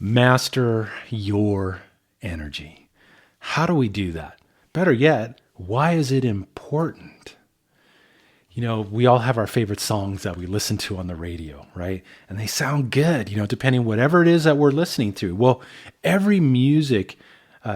Master your energy. How do we do that? Better yet, why is it important? You know, we all have our favorite songs that we listen to on the radio, right? And they sound good, depending whatever it is that we're listening to. Well, every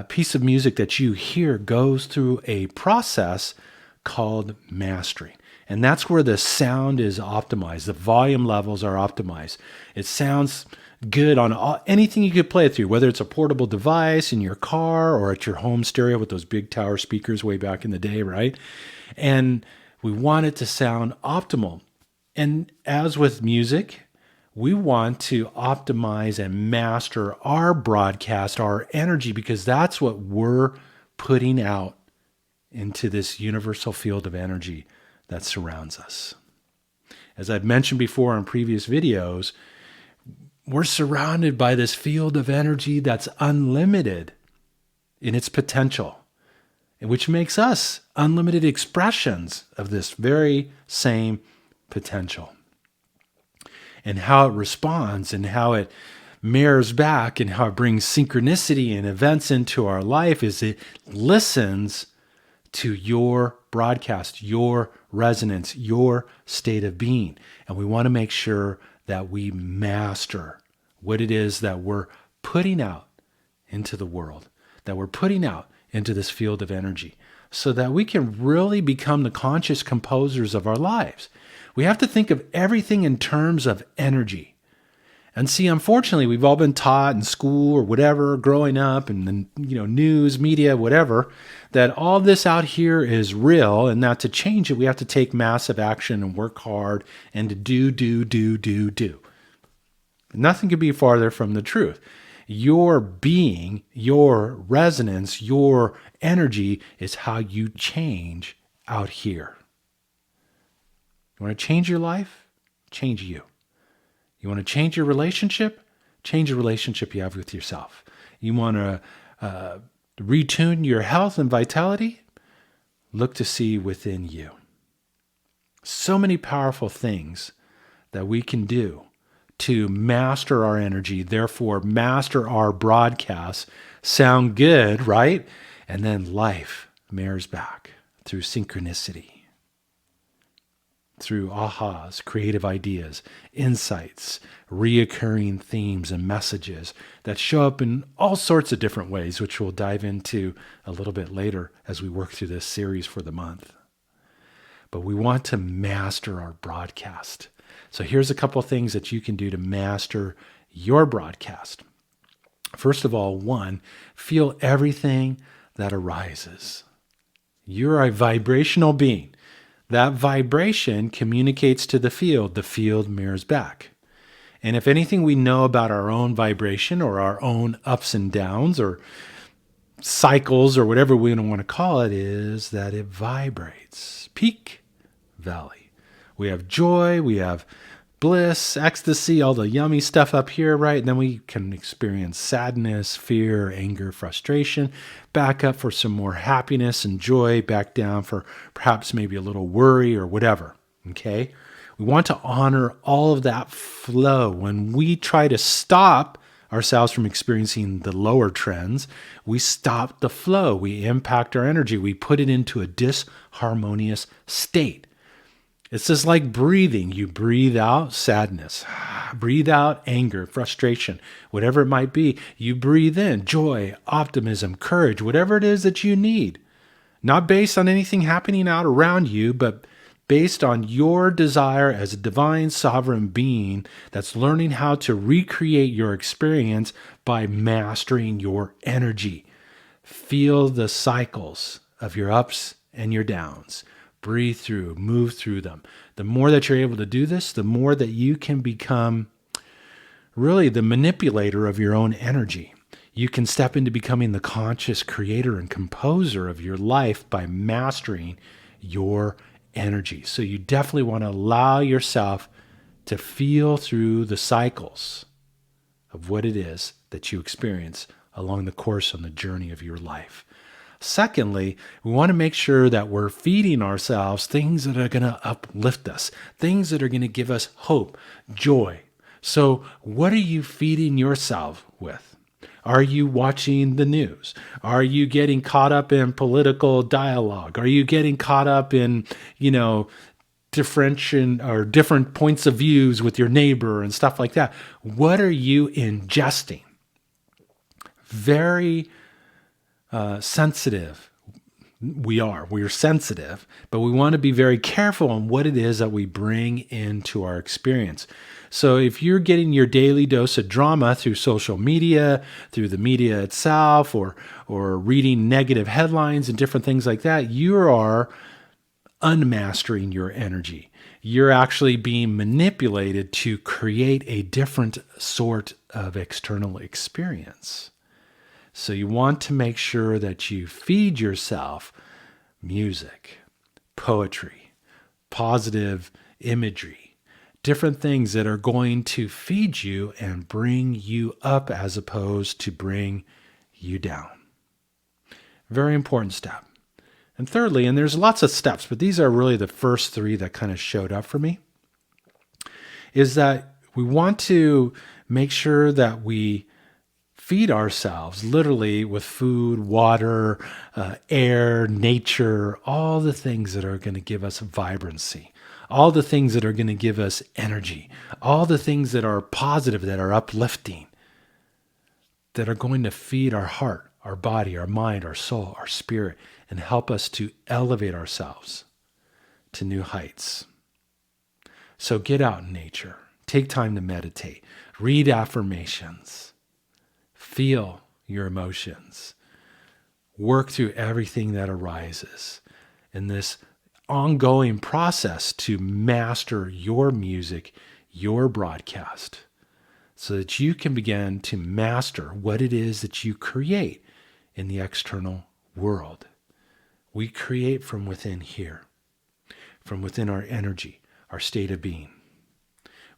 piece of music that you hear goes through a process called mastering. And that's where the sound is optimized. The volume levels are optimized. It sounds good on anything you could play it through, whether it's a portable device in your car or at your home stereo with those big tower speakers way back in the day, right? And we want it to sound optimal. And as with music, we want to optimize and master our broadcast, our energy, because that's what we're putting out into this universal field of energy that surrounds us. As I've mentioned before in previous videos, we're surrounded by this field of energy that's unlimited in its potential, which makes us unlimited expressions of this very same potential. And how it responds and how it mirrors back and how it brings synchronicity and events into our life is it listens to your broadcast, your resonance, your state of being. And we want to make sure that we master what it is that we're putting out into the world, that we're putting out into this field of energy, so that we can really become the conscious composers of our lives. We have to think of everything in terms of energy. And see, unfortunately, we've all been taught in school or whatever, growing up, and then, news, media, whatever, that all this out here is real, and that to change it, we have to take massive action and work hard and to do. Nothing could be farther from the truth. Your being, your resonance, your energy is how you change out here. You want to change your life? Change you. You want to change your relationship? Change the relationship you have with yourself. You want to retune your health and vitality? Look to see within you. So many powerful things that we can do to master our energy, therefore master our broadcasts. Sound good, right? And then life mirrors back through synchronicity, through ahas, creative ideas, insights, reoccurring themes and messages that show up in all sorts of different ways, which we'll dive into a little bit later as we work through this series for the month. But we want to master our broadcast. So here's a couple of things that you can do to master your broadcast. First of all, one, feel everything that arises. You're a vibrational being. That vibration communicates to the field mirrors back. And if anything we know about our own vibration or our own ups and downs or cycles or whatever we want to call it, is that it vibrates. Peak, valley. We have joy, we have bliss, ecstasy, all the yummy stuff up here, right? And then we can experience sadness, fear, anger, frustration, back up for some more happiness and joy, back down for perhaps maybe a little worry or whatever, okay? We want to honor all of that flow. When we try to stop ourselves from experiencing the lower trends, we stop the flow, we impact our energy, we put it into a disharmonious state. It's just like breathing. You breathe out sadness, breathe out anger, frustration, whatever it might be. You breathe in joy, optimism, courage, whatever it is that you need. Not based on anything happening out around you, but based on your desire as a divine sovereign being that's learning how to recreate your experience by mastering your energy. Feel the cycles of your ups and your downs. Breathe through, move through them. The more that you're able to do this, the more that you can become really the manipulator of your own energy. You can step into becoming the conscious creator and composer of your life by mastering your energy. So you definitely want to allow yourself to feel through the cycles of what it is that you experience along the course on the journey of your life. Secondly, we want to make sure that we're feeding ourselves things that are going to uplift us, things that are going to give us hope, joy, So, what are you feeding yourself with? Are you watching the news? Are you getting caught up in political dialogue? Are you getting caught up in, differentiation or different points of views with your neighbor and stuff like that? What are you ingesting? Very sensitive. We're sensitive, but we want to be very careful on what it is that we bring into our experience. So if you're getting your daily dose of drama through social media, through the media itself, or reading negative headlines and different things like that, you are unmastering your energy. You're actually being manipulated to create a different sort of external experience. So you want to make sure that you feed yourself music, poetry, positive imagery, different things that are going to feed you and bring you up as opposed to bring you down. Very important step. And thirdly, and there's lots of steps, but these are really the first three that kind of showed up for me, is that we want to make sure that we feed ourselves literally with food, water, air, nature, all the things that are going to give us vibrancy, all the things that are going to give us energy, all the things that are positive, that are uplifting, that are going to feed our heart, our body, our mind, our soul, our spirit, and help us to elevate ourselves to new heights. So get out in nature, take time to meditate, read affirmations, feel your emotions, work through everything that arises in this ongoing process to master your music, your broadcast, so that you can begin to master what it is that you create in the external world. We create from within here, from within our energy, our state of being.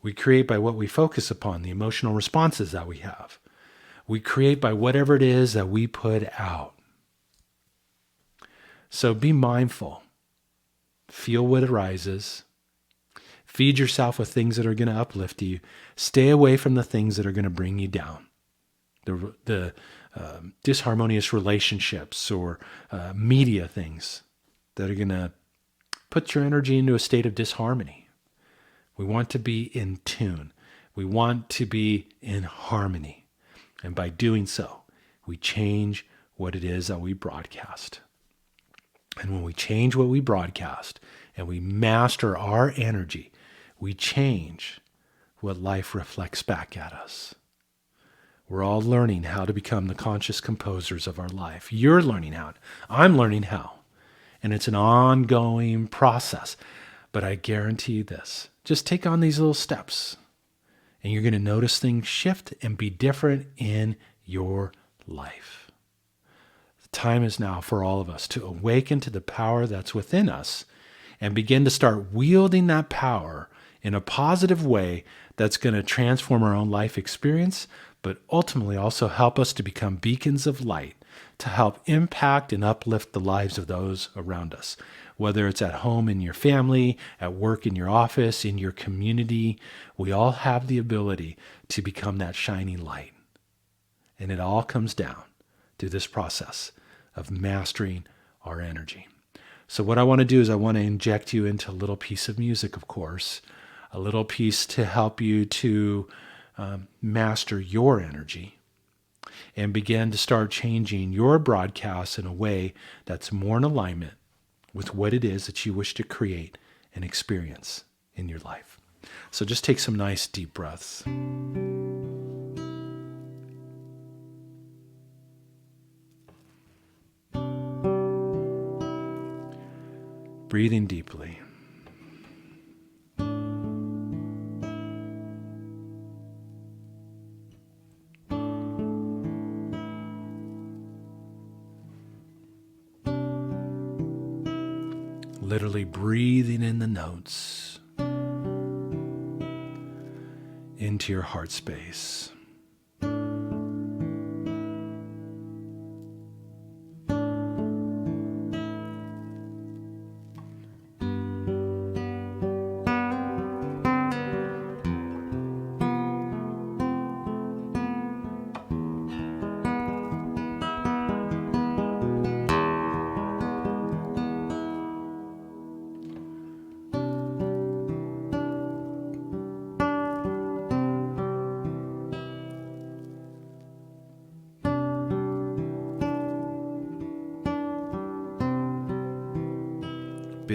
We create by what we focus upon, the emotional responses that we have. We create by whatever it is that we put out. So be mindful. Feel what arises. Feed yourself with things that are going to uplift you. Stay away from the things that are going to bring you down. The disharmonious relationships or media things that are going to put your energy into a state of disharmony. We want to be in tune. We want to be in harmony. And by doing so, we change what it is that we broadcast. And when we change what we broadcast and we master our energy, we change what life reflects back at us. We're all learning how to become the conscious composers of our life. You're learning how. I'm learning how. And it's an ongoing process. But I guarantee you this. Just take on these little steps. And you're going to notice things shift and be different in your life. The time is now for all of us to awaken to the power that's within us and begin to start wielding that power in a positive way that's going to transform our own life experience, but ultimately also help us to become beacons of light to help impact and uplift the lives of those around us. Whether it's at home in your family, at work in your office, in your community, we all have the ability to become that shining light. And it all comes down to this process of mastering our energy. So what I want to do is I want to inject you into a little piece of music, of course, a little piece to help you to master your energy and begin to start changing your broadcasts in a way that's more in alignment with what it is that you wish to create and experience in your life. So just take some nice deep breaths. Breathing deeply. Literally breathing in the notes into your heart space.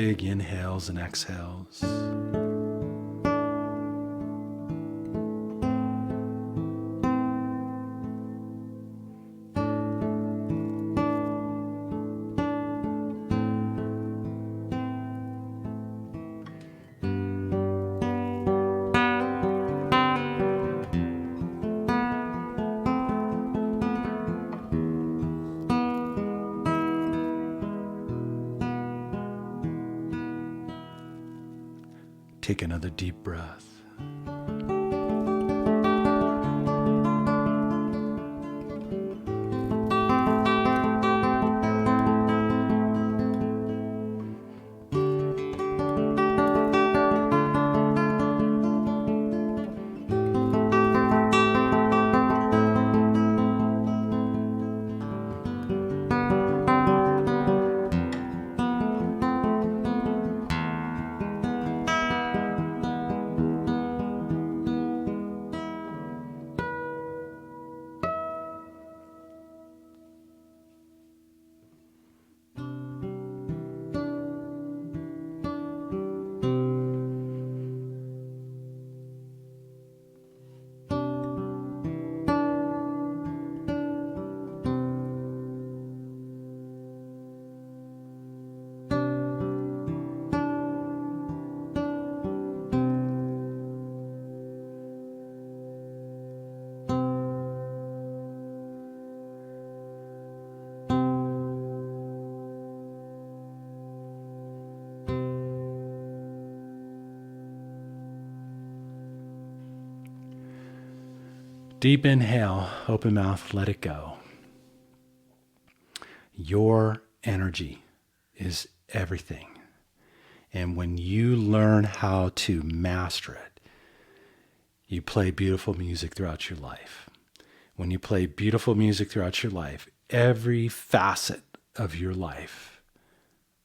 big inhales and exhales. Take another deep breath. Deep inhale, open mouth, let it go. Your energy is everything. And when you learn how to master it, you play beautiful music throughout your life. When you play beautiful music throughout your life, every facet of your life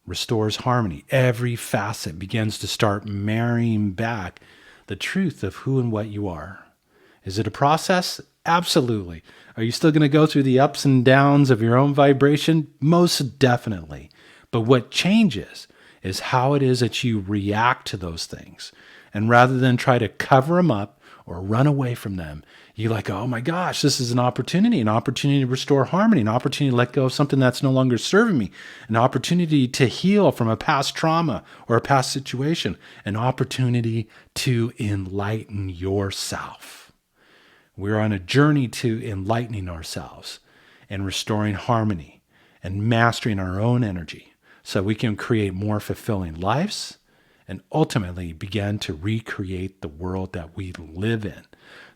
restores harmony. Every facet begins to start marrying back the truth of who and what you are. Is it a process? Absolutely. Are you still going to go through the ups and downs of your own vibration? Most definitely. But what changes is how it is that you react to those things. And rather than try to cover them up or run away from them, you're like, oh my gosh, this is an opportunity to restore harmony, an opportunity to let go of something that's no longer serving me, an opportunity to heal from a past trauma or a past situation, an opportunity to enlighten yourself. We're on a journey to enlightening ourselves and restoring harmony and mastering our own energy so we can create more fulfilling lives and ultimately begin to recreate the world that we live in.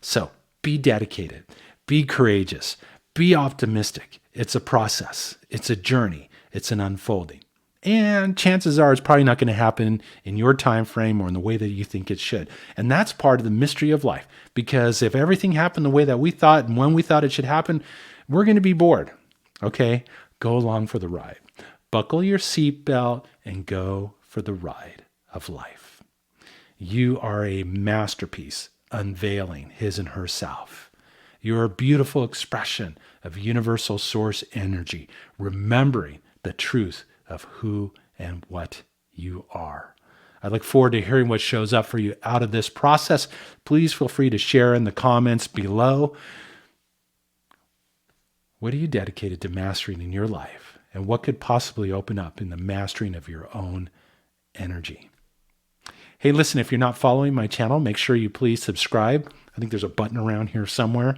So be dedicated, be courageous, be optimistic. It's a process, it's a journey, it's an unfolding. And chances are it's probably not going to happen in your time frame or in the way that you think it should. And that's part of the mystery of life. Because if everything happened the way that we thought and when we thought it should happen, we're going to be bored. Okay? Go along for the ride. Buckle your seatbelt and go for the ride of life. You are a masterpiece unveiling his and herself. You're a beautiful expression of universal source energy, remembering the truth of who and what you are. I look forward to hearing what shows up for you out of this process. Please feel free to share in the comments below. What are you dedicated to mastering in your life? And what could possibly open up in the mastering of your own energy? Hey, listen, if you're not following my channel, make sure you please subscribe. I think there's a button around here somewhere.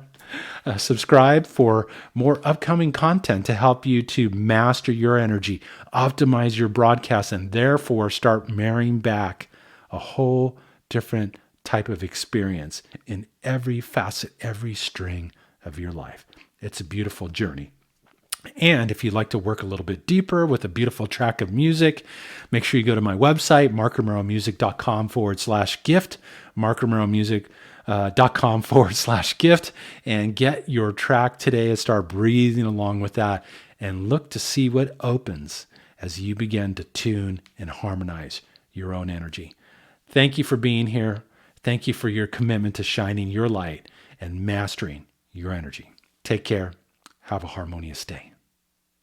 Subscribe for more upcoming content to help you to master your energy, optimize your broadcast, and therefore start marrying back a whole different type of experience in every facet, every string of your life. It's a beautiful journey. And if you'd like to work a little bit deeper with a beautiful track of music, make sure you go to my website, markromero.com/gift, markromero.com/gift, and get your track today and start breathing along with that and look to see what opens as you begin to tune and harmonize your own energy. Thank you for being here. Thank you for your commitment to shining your light and mastering your energy. Take care. Have a harmonious day.